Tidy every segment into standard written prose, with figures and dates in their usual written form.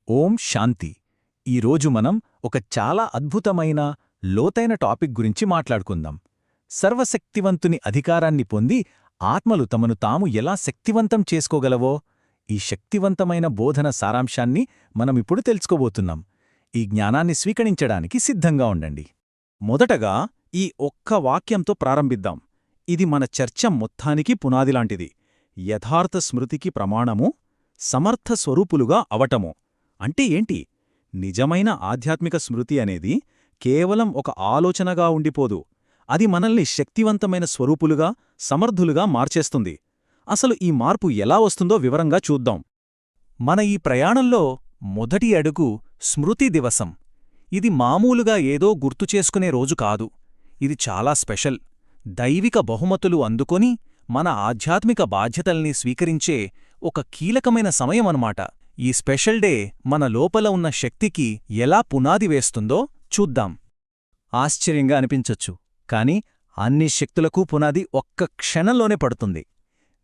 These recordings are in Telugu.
ఓం శాంతి. ఈరోజు మనం ఒక చాలా అద్భుతమైన లోతైన టాపిక్ గురించి మాట్లాడుకుందాం. సర్వశక్తివంతుని అధికారాన్ని పొంది ఆత్మలు తమను తాము ఎలా శక్తివంతం చేసుకోగలవో ఈ శక్తివంతమైన బోధన సారాంశాన్ని మనమిప్పుడు తెలుసుకోబోతున్నాం. ఈ జ్ఞానాన్ని స్వీకరించడానికి సిద్ధంగా ఉండండి. మొదటగా ఈ ఒక్క వాక్యంతో ప్రారంభిద్దాం. ఇది మన చర్చ మొత్తానికి పునాదిలాంటిది. యథార్థ స్మృతికి ప్రమాణము సమర్థ స్వరూపులుగా అవటము అంటే ఏంటి? నిజమైన ఆధ్యాత్మిక స్మృతి అనేది కేవలం ఒక ఆలోచనగా ఉండిపోదు. అది మనల్ని శక్తివంతమైన స్వరూపులుగా సమర్థులుగా మార్చేస్తుంది. అసలు ఈ మార్పు ఎలా వస్తుందో వివరంగా చూద్దాం. మన ఈ ప్రయాణంలో మొదటి అడుగు స్మృతి దివసం. ఇది మామూలుగా ఏదో గుర్తుచేసుకునే రోజు కాదు. ఇది చాలా స్పెషల్. దైవిక బహుమతులు అందుకొని మన ఆధ్యాత్మిక బాధ్యతల్ని స్వీకరించే ఒక కీలకమైన సమయమన్నమాట. ఈ స్పెషల్ డే మన లోపల ఉన్న శక్తికి ఎలా పునాది వేస్తుందో చూద్దాం. ఆశ్చర్యంగా అనిపించొచ్చు, కాని అన్ని శక్తులకూ పునాది ఒక్క క్షణంలోనే పడుతుంది.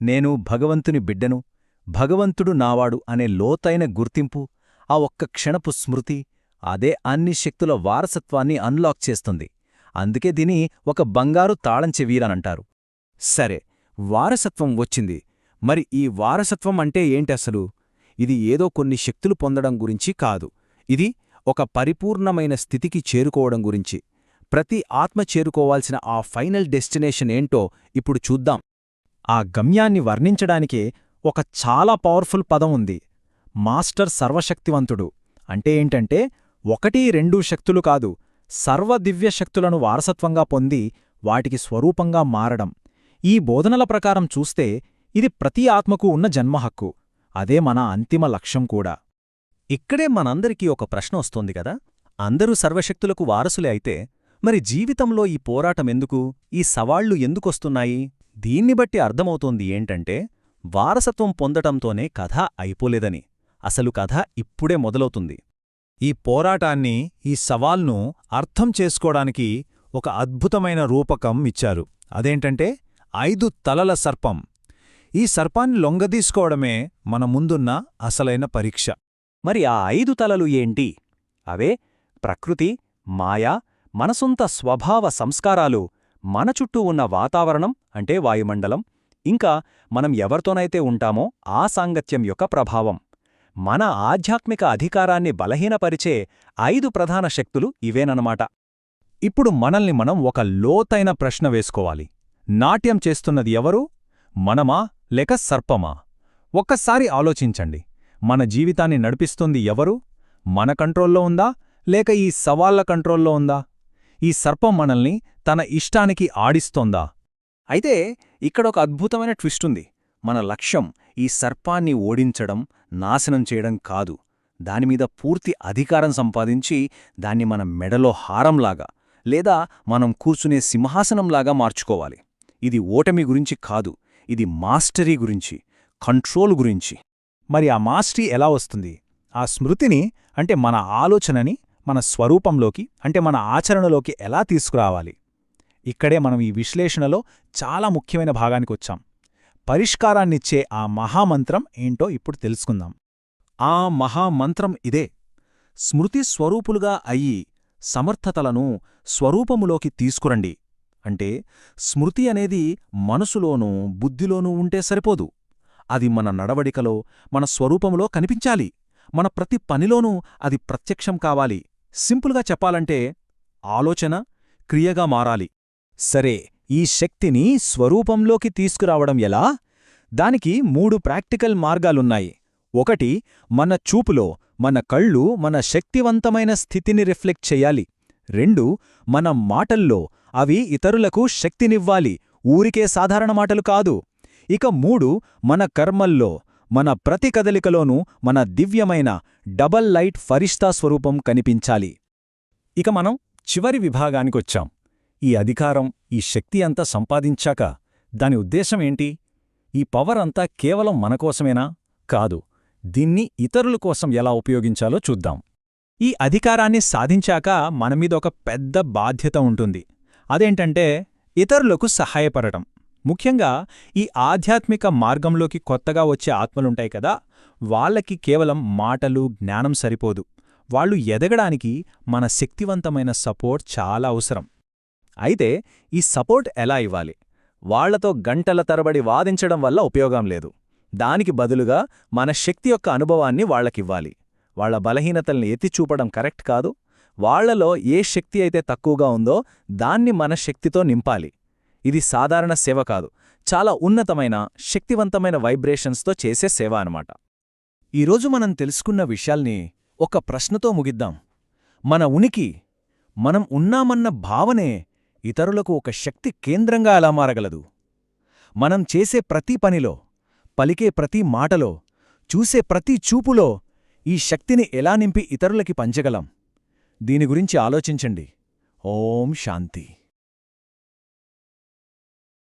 నేను భగవంతుని బిడ్డను, భగవంతుడు నావాడు అనే లోతైన గుర్తింపు, ఆ ఒక్క క్షణపు స్మృతి, అదే అన్ని శక్తుల వారసత్వాన్ని అన్లాక్ చేస్తుంది. అందుకే దీని ఒక బంగారు తాళం చెవియలనంటారు. సరే, వారసత్వం వచ్చింది. మరి ఈ వారసత్వం అంటే ఏంటసలు? ఇది ఏదో కొన్ని శక్తులు పొందడం గురించి కాదు. ఇది ఒక పరిపూర్ణమైన స్థితికి చేరుకోవడం గురించి. ప్రతి ఆత్మ చేరుకోవాల్సిన ఆ ఫైనల్ డెస్టినేషన్ ఏంటో ఇప్పుడు చూద్దాం. ఆ గమ్యాన్ని వర్ణించడానికే ఒక చాలా పవర్ఫుల్ పదం ఉంది. మాస్టర్ సర్వశక్తివంతుడు. అంటే ఏంటంటే 1-2 శక్తులు కాదు, సర్వదివ్య శక్తులను వారసత్వంగా పొంది వాటికి స్వరూపంగా మారడం. ఈ బోధనల ప్రకారం చూస్తే ఇది ప్రతి ఆత్మకు ఉన్న జన్మహక్కు. అదే మన అంతిమ లక్ష్యం కూడా. ఇక్కడే మనందరికీ ఒక ప్రశ్న వస్తోంది కదా, అందరూ సర్వశక్తులకు వారసులే అయితే మరి జీవితంలో ఈ పోరాటమెందుకు, ఈ సవాళ్లు ఎందుకొస్తున్నాయి? దీన్ని బట్టి అర్థమవుతోంది ఏంటంటే వారసత్వం పొందటంతోనే కథ అయిపోలేదని. అసలు కథ ఇప్పుడే మొదలవుతుంది. ఈ పోరాటాన్ని, ఈ సవాల్ను అర్థం చేసుకోవడానికి ఒక అద్భుతమైన రూపకం ఇచ్చారు. అదేంటంటే 5 తలల సర్పం. ఈ సర్పాన్ని లొంగదీసుకోవడమే మన ముందున్న అసలైన పరీక్ష. మరి ఆ 5 తలలు ఏంటి? అవే ప్రకృతి, మాయా, మన సొంత స్వభావ సంస్కారాలు, మన చుట్టూ ఉన్న వాతావరణం అంటే వాయుమండలం, ఇంకా మనం ఎవరితోనైతే ఉంటామో ఆ సాంగత్యం యొక్క ప్రభావం. మన ఆధ్యాత్మిక అధికారాన్ని బలహీనపరిచే 5 ప్రధాన శక్తులు ఇవేనన్నమాట. ఇప్పుడు మనల్ని మనం ఒక లోతైన ప్రశ్న వేసుకోవాలి. నాట్యం చేస్తున్నది ఎవరు? మనమా లేక సర్పమా? ఒక్కసారి ఆలోచించండి. మన జీవితాన్ని నడిపిస్తుంది ఎవరు? మన కంట్రోల్లో ఉందా లేక ఈ సవాళ్ల కంట్రోల్లో ఉందా? ఈ సర్పం మనల్ని తన ఇష్టానికి ఆడిస్తోందా? అయితే ఇక్కడొక అద్భుతమైన ట్విస్టుంది. మన లక్ష్యం ఈ సర్పాన్ని ఓడించడం, నాశనం చేయడం కాదు. దానిమీద పూర్తి అధికారం సంపాదించి దాన్ని మన మెడలో హారంలాగా లేదా మనం కూర్చునే సింహాసనంలాగా మార్చుకోవాలి. ఇది ఓటమి గురించి కాదు, ఇది మాస్టరీ గురించి, కంట్రోల్ గురించి. మరి ఆ మాస్టరీ ఎలా వస్తుంది? ఆ స్మృతిని అంటే మన ఆలోచనని మన స్వరూపంలోకి అంటే మన ఆచరణలోకి ఎలా తీసుకురావాలి? ఇక్కడే మనం ఈ విశ్లేషణలో చాలా ముఖ్యమైన భాగానికొచ్చాం. పరిష్కారాన్నిచ్చే ఆ మహామంత్రం ఏంటో ఇప్పుడు తెలుసుకుందాం. ఆ మహామంత్రం ఇదే: స్మృతి స్వరూపులుగా అయ్యి సమర్థతలను స్వరూపములోకి తీసుకురండి. అంటే స్మృతి అనేది మనసులోనూ బుద్ధిలోనూ ఉంటే సరిపోదు. అది మన నడవడికలో, మన స్వరూపంలో కనిపించాలి. మన ప్రతి పనిలోనూ అది ప్రత్యక్షం కావాలి. సింపుల్గా చెప్పాలంటే ఆలోచన క్రియగా మారాలి. సరే, ఈ శక్తిని స్వరూపంలోకి తీసుకురావడం ఎలా? దానికి 3 ప్రాక్టికల్ మార్గాలున్నాయి. 1, మన చూపులో మన కళ్ళు మన శక్తివంతమైన స్థితిని రిఫ్లెక్ట్ చెయ్యాలి. 2, మన మాటల్లో అవి ఇతరులకు శక్తినివ్వాలి, ఊరికే సాధారణ మాటలు కాదు. ఇక 3, మన కర్మల్లో, మన ప్రతి కదలికలోనూ మన దివ్యమైన డబల్ లైట్ ఫరిష్తా స్వరూపం కనిపించాలి. ఇక మనం చివరి విభాగానికొచ్చాం. ఈ అధికారం, ఈ శక్తి అంతా సంపాదించాక దాని ఉద్దేశం ఏంటి? ఈ పవర్ అంతా కేవలం మనకోసమేనా? కాదు. దీన్ని ఇతరుల కోసం ఎలా ఉపయోగించాలో చూద్దాం. ఈ అధికారాన్ని సాధించాక మనమీద ఒక పెద్ద బాధ్యత ఉంటుంది. అదేంటంటే ఇతరులకు సహాయపడటం. ముఖ్యంగా ఈ ఆధ్యాత్మిక మార్గంలోకి కొత్తగా వచ్చే ఆత్మలుంటాయి కదా, వాళ్ళకి కేవలం మాటలు, జ్ఞానం సరిపోదు. వాళ్ళు ఎదగడానికి మన శక్తివంతమైన సపోర్ట్ చాలా అవసరం. అయితే ఈ సపోర్ట్ ఎలా ఇవ్వాలి? వాళ్లతో గంటల తరబడి వాదించడం వల్ల ఉపయోగం లేదు. దానికి బదులుగా మన శక్తి యొక్క అనుభవాన్ని వాళ్లకివ్వాలి. వాళ్ల బలహీనతల్ని ఎత్తిచూపడం కరెక్ట్ కాదు. వాళ్లలో ఏ శక్తి అయితే తక్కువగా ఉందో దాన్ని మన శక్తితో నింపాలి. ఇది సాధారణ సేవ కాదు, చాలా ఉన్నతమైన, శక్తివంతమైన వైబ్రేషన్స్తో చేసే సేవ అన్నమాట. ఈరోజు మనం తెలుసుకున్న విషయాల్ని ఒక ప్రశ్నతో ముగిద్దాం. మన ఉనికి, మనం ఉన్నామన్న భావనే ఇతరులకు ఒక శక్తి కేంద్రంగా ఎలా మారగలదు? మనం చేసే ప్రతి పనిలో, పలికే ప్రతి మాటలో, చూసే ప్రతి చూపులో ఈ శక్తిని ఎలా నింపి ఇతరులకి పంచగలం? దీని గురించి ఆలోచించండి. ఓం శాంతి.